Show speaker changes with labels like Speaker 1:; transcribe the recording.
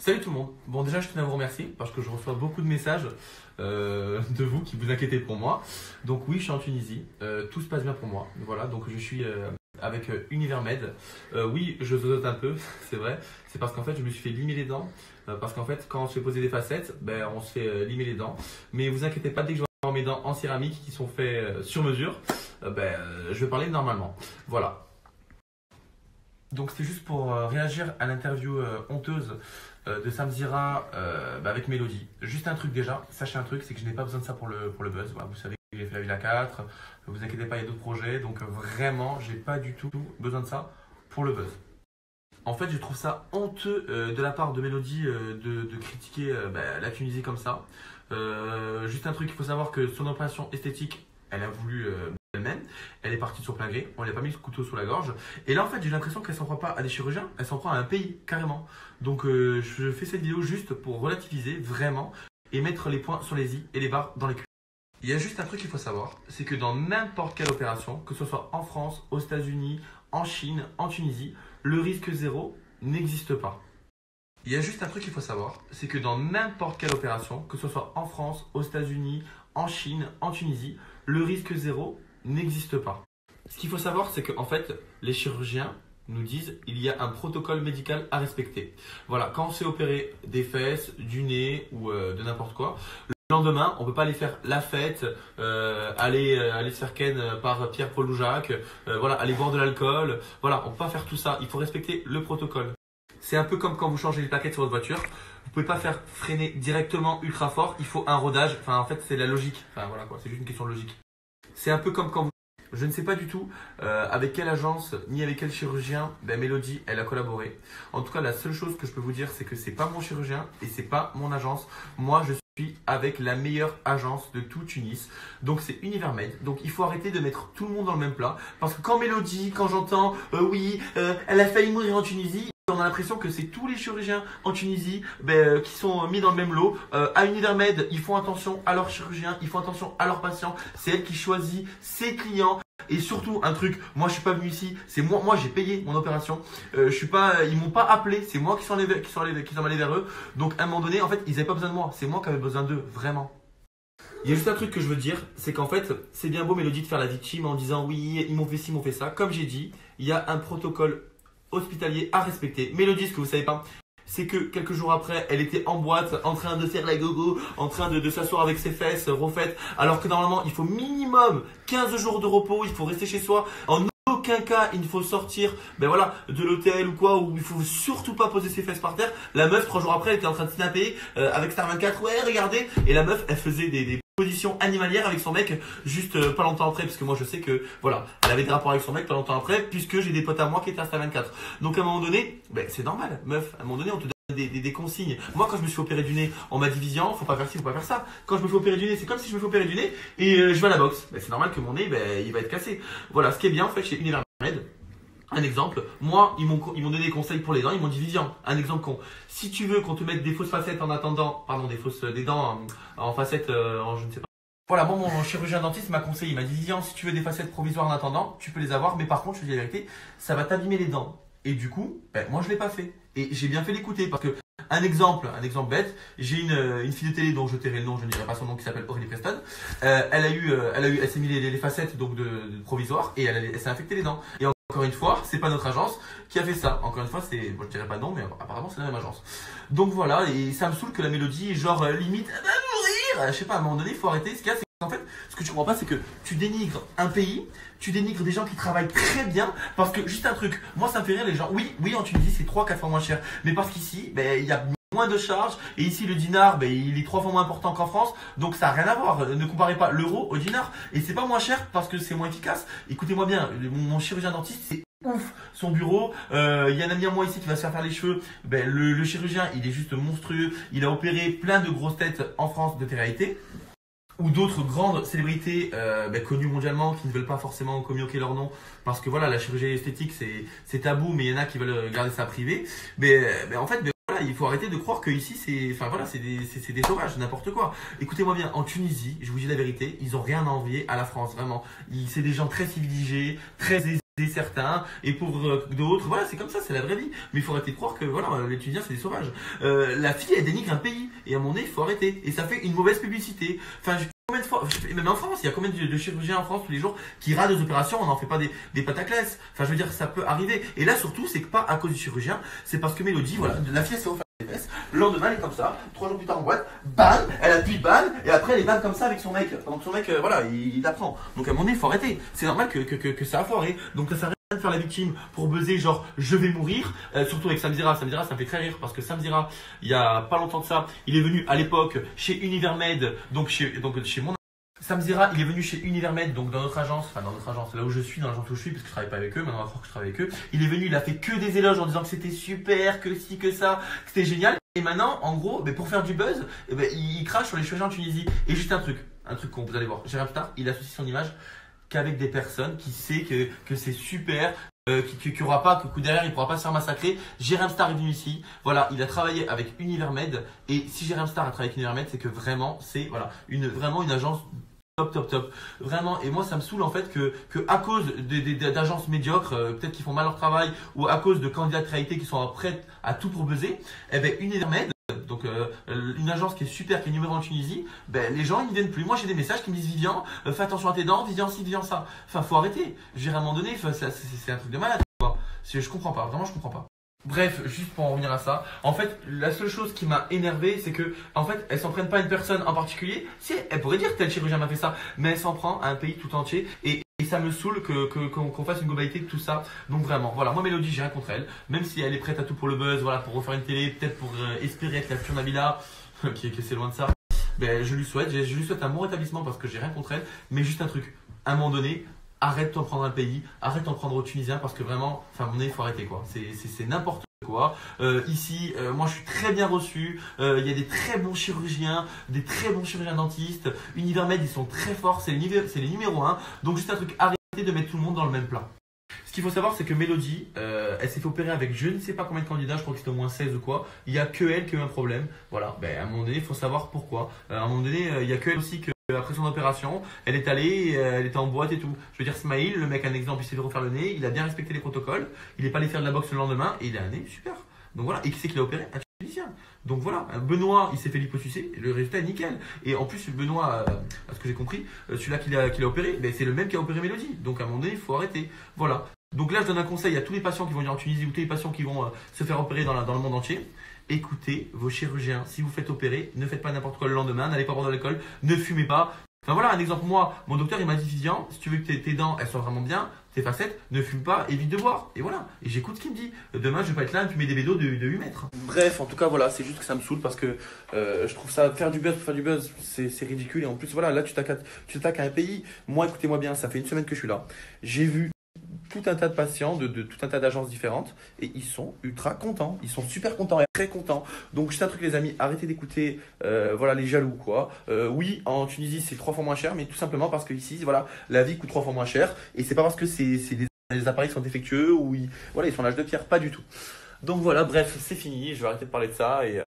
Speaker 1: Salut tout le monde. Bon, déjà, je tenais à vous remercier parce que je reçois beaucoup de messages de vous qui vous inquiétez pour moi. Donc oui, je suis en Tunisie. Tout se passe bien pour moi. Voilà, donc je suis avec Univermed. Oui, je zozote un peu, c'est vrai. C'est parce qu'en fait, je me suis fait limer les dents. Parce qu'en fait, quand on se fait poser des facettes, ben, on se fait limer les dents. Mais vous inquiétez pas, dès que je vais avoir mes dents en céramique qui sont faits sur mesure, je vais parler normalement. Voilà. Donc c'est juste pour réagir à l'interview honteuse de Samzira avec Mélodie. Juste un truc déjà, sachez un truc, c'est que je n'ai pas besoin de ça pour le buzz. Voilà, vous savez que j'ai fait la Villa 4, vous inquiétez pas, il y a d'autres projets, donc vraiment, j'ai pas du tout besoin de ça pour le buzz. En fait, je trouve ça honteux de la part de Mélodie de critiquer la Tunisie comme ça. Juste un truc, il faut savoir que son opération esthétique, elle a voulu elle-même, elle est partie de son plein gré, on lui a pas mis le couteau sous la gorge. Et là, en fait, j'ai l'impression qu'elle s'en prend pas à des chirurgiens, elle s'en prend à un pays, carrément. Donc, je fais cette vidéo juste pour relativiser vraiment et mettre les points sur les i et les barres dans les culs. Il y a juste un truc qu'il faut savoir, c'est que dans n'importe quelle opération, que ce soit en France, aux États-Unis, en Chine, en Tunisie, le risque zéro n'existe pas. Il y a juste un truc qu'il faut savoir, c'est que dans n'importe quelle opération, que ce soit en France, aux États-Unis, en Chine, en Tunisie, le risque zéro n'existe pas. Ce qu'il faut savoir, c'est qu'en fait, les chirurgiens nous disent qu'il y a un protocole médical à respecter. Voilà, quand on s'est opéré des fesses, du nez ou de n'importe quoi, le lendemain, on ne peut pas aller faire la fête, aller se faire ken par Pierre-Paul ou Jacques, voilà, aller boire de l'alcool. Voilà, on ne peut pas faire tout ça. Il faut respecter le protocole. C'est un peu comme quand vous changez les plaquettes sur votre voiture. Vous pouvez pas faire freiner directement ultra fort. Il faut un rodage. Enfin, en fait, c'est la logique. Enfin, voilà quoi. C'est juste une question de logique. C'est un peu comme quand vous... Je ne sais pas du tout avec quelle agence ni avec quel chirurgien Mélodie elle a collaboré. En tout cas, la seule chose que je peux vous dire, c'est que c'est pas mon chirurgien et c'est pas mon agence. Moi, je suis avec la meilleure agence de tout Tunis. Donc c'est Univermed. Donc il faut arrêter de mettre tout le monde dans le même plat. Parce que quand Mélodie, quand j'entends elle a failli mourir en Tunisie, on a l'impression que c'est tous les chirurgiens en Tunisie qui sont mis dans le même lot. À Univermed, ils font attention à leurs chirurgiens, ils font attention à leurs patients. C'est elle qui choisit ses clients. Et surtout, un truc, moi je suis pas venu ici, c'est moi j'ai payé mon opération. Je suis pas, ils m'ont pas appelé, c'est moi qui sont allés vers eux. Donc à un moment donné, en fait, ils n'avaient pas besoin de moi, c'est moi qui avais besoin d'eux, vraiment. Il y a juste un truc que je veux dire, c'est qu'en fait, c'est bien beau Mélodie de faire la victime en disant oui, ils m'ont fait ci, ils m'ont fait ça. Comme j'ai dit, il y a un protocole hospitalier à respecter. Mélodie, ce que vous savez pas, c'est que quelques jours après, elle était en boîte, en train de faire la gogo, en train de s'asseoir avec ses fesses refaites, alors que normalement, il faut minimum 15 jours de repos, il faut rester chez soi. En aucun cas, il ne faut sortir de l'hôtel ou quoi, où il faut surtout pas poser ses fesses par terre. La meuf, 3 jours après, elle était en train de snapper avec Star 24, ouais, regardez. Et la meuf, elle faisait des positions animalières avec son mec juste pas longtemps après, parce que moi je sais que voilà, elle avait des rapports avec son mec pas longtemps après, puisque j'ai des potes à moi qui étaient à Star 24. Donc à un moment donné, c'est normal, meuf, à un moment donné on te donne des consignes. Moi quand je me suis opéré du nez, on m'a dit Vivian, faut pas faire ci, faut pas faire ça. Quand je me fais opérer du nez, c'est comme si je me fais opérer du nez et je vais à la boxe. C'est normal que mon nez il va être cassé. Voilà, ce qui est bien en fait chez Univermed. Un exemple, moi, ils m'ont donné des conseils pour les dents, ils m'ont dit Vivian, un exemple con. Si tu veux qu'on te mette des fausses facettes en attendant, pardon, des dents en facettes, je ne sais pas. Voilà, bon, mon chirurgien dentiste m'a conseillé, il m'a dit Vivian, si tu veux des facettes provisoires en attendant, tu peux les avoir, mais par contre, je te dis la vérité, ça va t'abîmer les dents. Et du coup, moi je l'ai pas fait. Et j'ai bien fait l'écouter parce que un exemple bête, j'ai une fille de télé dont je tairai le nom, je ne dirai pas son nom, qui s'appelle Aurélie Preston. Elle s'est mis les facettes donc de provisoires et elle s'est infecté les dents. Et encore une fois, c'est pas notre agence qui a fait ça. Encore une fois, je dirais pas non, mais apparemment c'est la même agence. Donc voilà, et ça me saoule que la Mélodie, genre limite, elle va mourir. Je sais pas, à un moment donné, il faut arrêter. Ce qu'il y a, c'est qu'en fait, ce que tu comprends pas, c'est que tu dénigres un pays, tu dénigres des gens qui travaillent très bien, parce que juste un truc, moi ça me fait rire les gens. Oui, en Tunisie c'est 3-4 fois moins cher, mais parce qu'ici, il y a moins de charges, et ici le dinar, il est 3 fois moins important qu'en France, donc ça n'a rien à voir. Ne comparez pas l'euro au dinar, et c'est pas moins cher parce que c'est moins efficace. Écoutez-moi bien, mon chirurgien dentiste, c'est ouf, son bureau, il y a un ami à moi ici qui va se faire les cheveux, le chirurgien, il est juste monstrueux, il a opéré plein de grosses têtes en France de télé-réalité, ou d'autres grandes célébrités connues mondialement qui ne veulent pas forcément communiquer leur nom parce que voilà, la chirurgie esthétique c'est tabou, mais il y en a qui veulent garder ça privé. En fait, voilà, il faut arrêter de croire que ici c'est des sauvages, n'importe quoi. Écoutez-moi bien, en Tunisie, je vous dis la vérité, ils ont rien à envier à la France, vraiment. C'est des gens très civilisés, très aisés. certains et pour d'autres, voilà, c'est comme ça, c'est la vraie vie. Mais il faut arrêter de croire que voilà, les Tunisiens c'est des sauvages. La fille elle dénigre un pays et à un moment donné il faut arrêter. Et ça fait une mauvaise publicité. Enfin, combien de fois, même en France, il y a combien de chirurgiens en France tous les jours qui ratent des opérations, on n'en fait pas des pataclès. Enfin, je veux dire, ça peut arriver. Et là surtout, c'est que pas à cause du chirurgien, c'est parce que Mélodie, voilà, la fille elle s'est offert les fesses. Le lendemain, elle est comme ça, 3 jours plus tard en boîte, bam, elle appuie bam, et après elle est bam comme ça avec son mec. Donc son mec, voilà, il l'apprend. Donc à un moment donné, il faut arrêter. C'est normal que ça a foiré. Donc ça sert à rien de faire la victime pour buzzer, genre je vais mourir. Surtout avec Samzira. Samzira, ça me fait très rire parce que Samzira, il y a pas longtemps de ça, il est venu à l'époque chez Univermed, donc chez mon Samzira, il est venu chez Univermed, donc dans notre agence, là où je suis, dans l'agence où je suis, parce que je travaille pas avec eux, maintenant on va croire que je travaille avec eux. Il est venu, il a fait que des éloges en disant que c'était super, que ci, que ça, que c'était génial. Et maintenant, en gros, pour faire du buzz, il crache sur les chirurgiens en Tunisie. Et juste un truc con, vous allez voir. Jérôme Star, il associe son image qu'avec des personnes qui sait que c'est super, qu'il aura pas, que derrière il pourra pas se faire massacrer. Jérôme Star est venu ici, voilà, il a travaillé avec Univermed. Et si Jérôme Star a travaillé avec Univermed, c'est que vraiment, c'est voilà, vraiment une agence top. Vraiment, et moi ça me saoule en fait que à cause d'agences médiocres, peut-être qui font mal leur travail, ou à cause de candidats de réalité qui sont prêts à tout pour buzzer, eh ben Univermed, donc une agence qui est super, qui est numéro 1 en Tunisie, ben les gens ils ne viennent plus. Moi j'ai des messages qui me disent Vivian, fais attention à tes dents, Vivian ci, Vivian ça. Enfin faut arrêter. Je dirais à un moment donné, c'est un truc de malade. Je comprends pas, vraiment je comprends pas. Bref, juste pour en revenir à ça, en fait, la seule chose qui m'a énervé, c'est que, en fait, elles s'en prennent pas à une personne en particulier. Si, elle pourrait dire que tel chirurgien m'a fait ça, mais elle s'en prend à un pays tout entier. Et ça me saoule qu'on fasse une globalité de tout ça. Donc vraiment, voilà, moi Mélodie, j'ai rien contre elle. Même si elle est prête à tout pour le buzz, voilà, pour refaire une télé, peut-être pour espérer être la future Nabila, qui c'est loin de ça. Ben, je lui souhaite un bon rétablissement parce que j'ai rien contre elle. Mais juste un truc, à un moment donné, arrête d'en prendre un pays, arrête d'en prendre aux Tunisiens parce que vraiment, enfin, à mon avis, il faut arrêter quoi. C'est n'importe quoi. Ici, moi je suis très bien reçu. Il y a des très bons chirurgiens, des très bons chirurgiens dentistes. Univermed, ils sont très forts, c'est les numéros 1. Donc, juste un truc, arrêtez de mettre tout le monde dans le même plat. Ce qu'il faut savoir, c'est que Mélodie, elle s'est fait opérer avec je ne sais pas combien de candidats, je crois que c'était au moins 16 ou quoi. Il n'y a que elle qui a eu un problème. Voilà, ben, à un moment donné, il faut savoir pourquoi. À un moment donné, il n'y a que elle aussi que. Après son opération, elle est allée, elle était en boîte et tout. Je veux dire, Smaïl, le mec, un exemple, il s'est fait refaire le nez, il a bien respecté les protocoles, il n'est pas allé faire de la boxe le lendemain et il a un nez super. Donc voilà, et qui c'est qui l'a opéré? Un Tunisien. Donc voilà, Benoît, il s'est fait liposucer, le résultat est nickel. Et en plus, Benoît, à ce que j'ai compris, celui-là qui l'a opéré, ben, c'est le même qui a opéré Mélodie. Donc à un moment donné, il faut arrêter. Voilà. Donc là, je donne un conseil à tous les patients qui vont venir en Tunisie ou tous les patients qui vont se faire opérer dans le monde entier. Écoutez vos chirurgiens. Si vous faites opérer, ne faites pas n'importe quoi le lendemain, n'allez pas boire dans l'école, ne fumez pas. Enfin voilà un exemple, moi, mon docteur il m'a dit Vivian, si tu veux que tes dents elles soient vraiment bien, tes facettes, ne fume pas, évite de boire. Et voilà, et j'écoute ce qu'il me dit. Demain je vais pas être là et fumer des bédos de 8 mètres. Bref, en tout cas voilà, c'est juste que ça me saoule parce que je trouve ça, faire du buzz pour faire du buzz, c'est ridicule. Et en plus voilà, là tu t'attaques à un pays. Moi écoutez-moi bien, ça fait une semaine que je suis là. J'ai vu tout un tas de patients de tout un tas d'agences différentes et ils sont ultra contents, ils sont super contents et très contents. Donc juste un truc les amis, arrêtez d'écouter voilà les jaloux quoi. Oui, en Tunisie c'est 3 fois moins cher, mais tout simplement parce que ici voilà, la vie coûte 3 fois moins cher et c'est pas parce que les appareils sont défectueux ou voilà, ils sont l'âge de pierre, pas du tout. Donc voilà, bref, c'est fini, je vais arrêter de parler de ça et